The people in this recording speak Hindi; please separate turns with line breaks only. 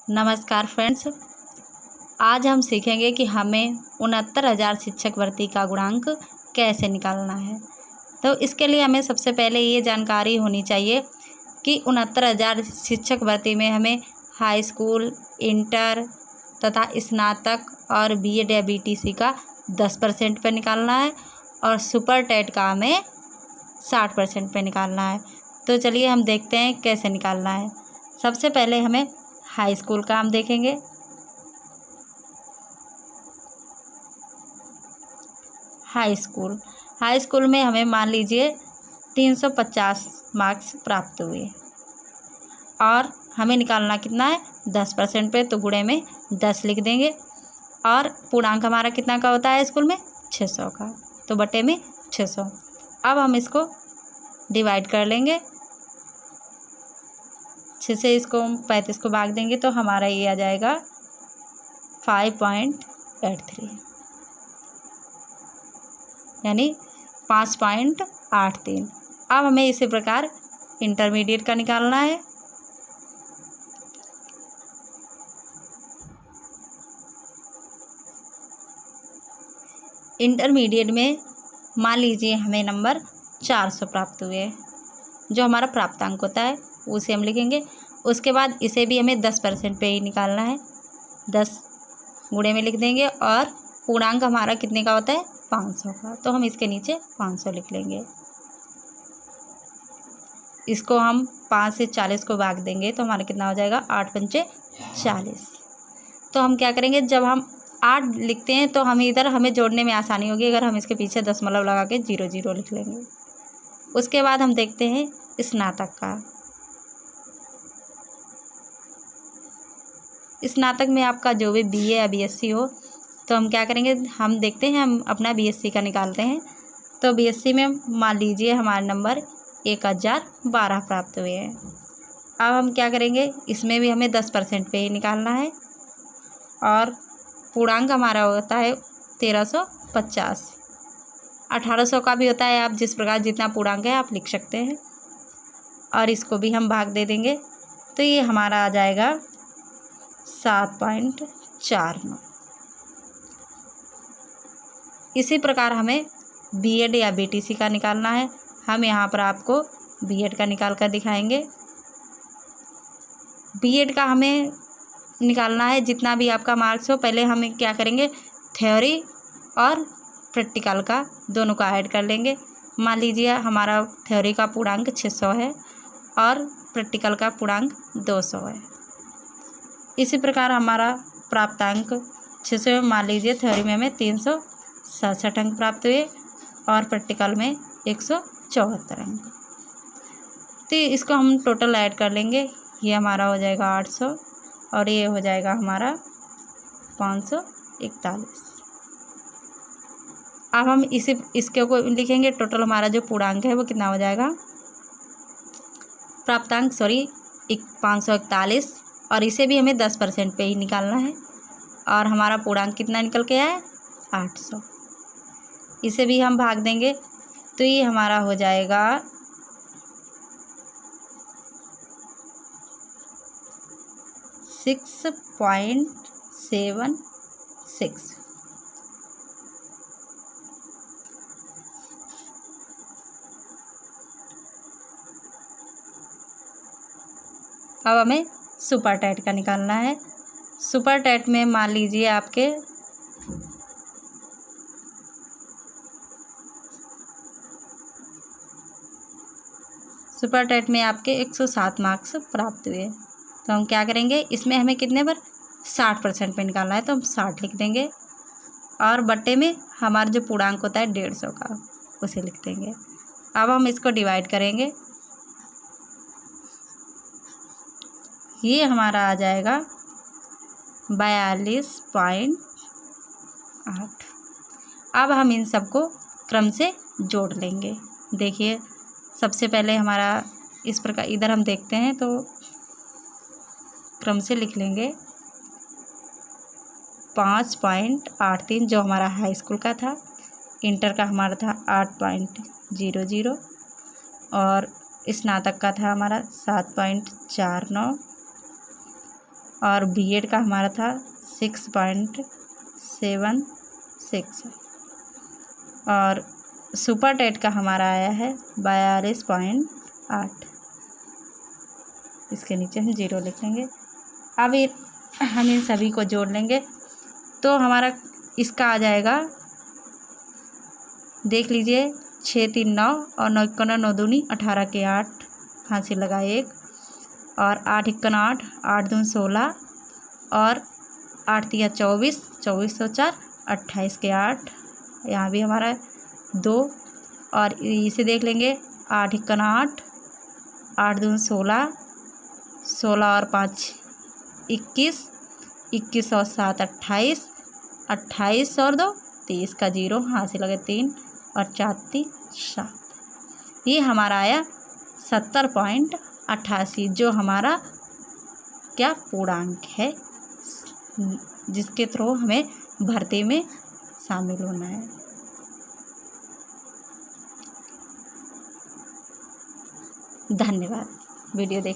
नमस्कार फ्रेंड्स, आज हम सीखेंगे कि हमें 69,000 शिक्षक भर्ती का गुणांक कैसे निकालना है। तो इसके लिए हमें सबसे पहले ये जानकारी होनी चाहिए कि 69,000 शिक्षक भर्ती में हमें हाई स्कूल, इंटर तथा स्नातक और बीएड या बीटीसी का 10% पे निकालना है और सुपर टेट का हमें 60% पे निकालना है। तो चलिए हम देखते हैं कैसे निकालना है। सबसे पहले हमें हाई स्कूल का हम देखेंगे। हाई स्कूल में हमें मान लीजिए 350 मार्क्स प्राप्त हुए और हमें निकालना कितना है 10% पे, तो गुणे में 10 लिख देंगे और पूर्णांक हमारा कितना का होता है स्कूल में 600 का, तो बटे में 600। अब हम इसको डिवाइड कर लेंगे, 6 से इसको 35 को भाग देंगे तो हमारा ये आ जाएगा 5.83 यानी 5.83। अब हमें इसी प्रकार इंटरमीडिएट का निकालना है। इंटरमीडिएट में मान लीजिए हमें नंबर 400 प्राप्त हुए, जो हमारा प्राप्तांक होता है उसे हम लिखेंगे। उसके बाद इसे भी हमें 10% पे ही निकालना है, 10 गुणे में लिख देंगे और पूर्णांक हमारा कितने का होता है 500 का, तो हम इसके नीचे 500 लिख लेंगे। इसको हम 5 से 40 को भाग देंगे तो हमारा कितना हो जाएगा 8 पंचे 40। तो हम क्या करेंगे, जब हम 8 लिखते हैं तो हम इधर हमें जोड़ने में आसानी होगी अगर हम इसके पीछे दशमलव लगा के 00 लिख लेंगे। उसके बाद हम देखते हैं स्नातक का। स्नातक में आपका जो भी बीए या बीएससी हो, तो हम क्या करेंगे, हम देखते हैं हम अपना बीएससी का निकालते हैं। तो बीएससी में मान लीजिए हमारे नंबर 1012 प्राप्त हुए हैं। अब हम क्या करेंगे, इसमें भी हमें 10% पे ही निकालना है और पूर्णांक हमारा होता है 1350। 1800 का भी होता है, आप जिस प्रकार जितना पूर्णांक है आप लिख सकते हैं और इसको भी हम भाग दे देंगे तो ये हमारा आ जाएगा 7.49। इसी प्रकार हमें बीएड या बीटीसी का निकालना है। हम यहाँ पर आपको बीएड का निकाल कर दिखाएंगे। बीएड का हमें निकालना है जितना भी आपका मार्क्स हो। पहले हम क्या करेंगे, थ्योरी और प्रैक्टिकल का दोनों का ऐड कर लेंगे। मान लीजिए हमारा थ्योरी का पूर्णांक 600 है और प्रैक्टिकल का पूर्णांक 200 है। इसी प्रकार हमारा प्राप्तांक 600 में मान लीजिए थ्योरी में हमें 367 अंक प्राप्त हुए और प्रैक्टिकल में 174 अंक। तो इसको हम टोटल ऐड कर लेंगे, ये हमारा हो जाएगा 800 और ये हो जाएगा हमारा 541। अब हम इसके को लिखेंगे, टोटल हमारा जो पूर्णांक है वो कितना हो जाएगा, प्राप्तांक 541 और इसे भी हमें 10% पे ही निकालना है और हमारा पूर्णांक कितना निकल के आया है 800। इसे भी हम भाग देंगे तो ये हमारा हो जाएगा 6.76। अब हमें सुपर टेट का निकालना है। सुपर टेट में मान लीजिए आपके सुपर टेट में आपके 107 मार्क्स प्राप्त हुए, तो हम क्या करेंगे, इसमें हमें कितने पर 60% पे निकालना है तो हम 60 लिख देंगे और बट्टे में हमारा जो पूर्णांक होता है 150 का उसे लिख देंगे। अब हम इसको डिवाइड करेंगे, ये हमारा आ जाएगा 42.8। अब हम इन सबको क्रम से जोड़ लेंगे। देखिए सबसे पहले हमारा इस प्रकार, इधर हम देखते हैं तो क्रम से लिख लेंगे 5.83 जो हमारा हाई स्कूल का था, इंटर का हमारा था 8.00 और स्नातक का था हमारा 7.49 और बीएड का हमारा था 6.76 और सुपर टेट का हमारा आया है 42.8। इसके नीचे हम 0 लिख लेंगे। अब हम इन सभी को जोड़ लेंगे तो हमारा इसका आ जाएगा, देख लीजिए, 6 3 9 और 9 1 9 दूनी 18 के 8, फांसी लगा 1 और 8 1 8 8 दूनी 16 और 8 3 24 24 और 4 28 के 8, यहाँ भी हमारा 2 और इसे देख लेंगे 8 1 8 8 दूनी 16 16 और 5 21 21 और 7 28 28 और 2 30 का 0, हाँ से लगे 3 और 4 3 7। ये हमारा आया 70.88 जो हमारा क्या पूर्णांक है, जिसके थ्रू हमें भर्ती में शामिल होना है। धन्यवाद वीडियो देख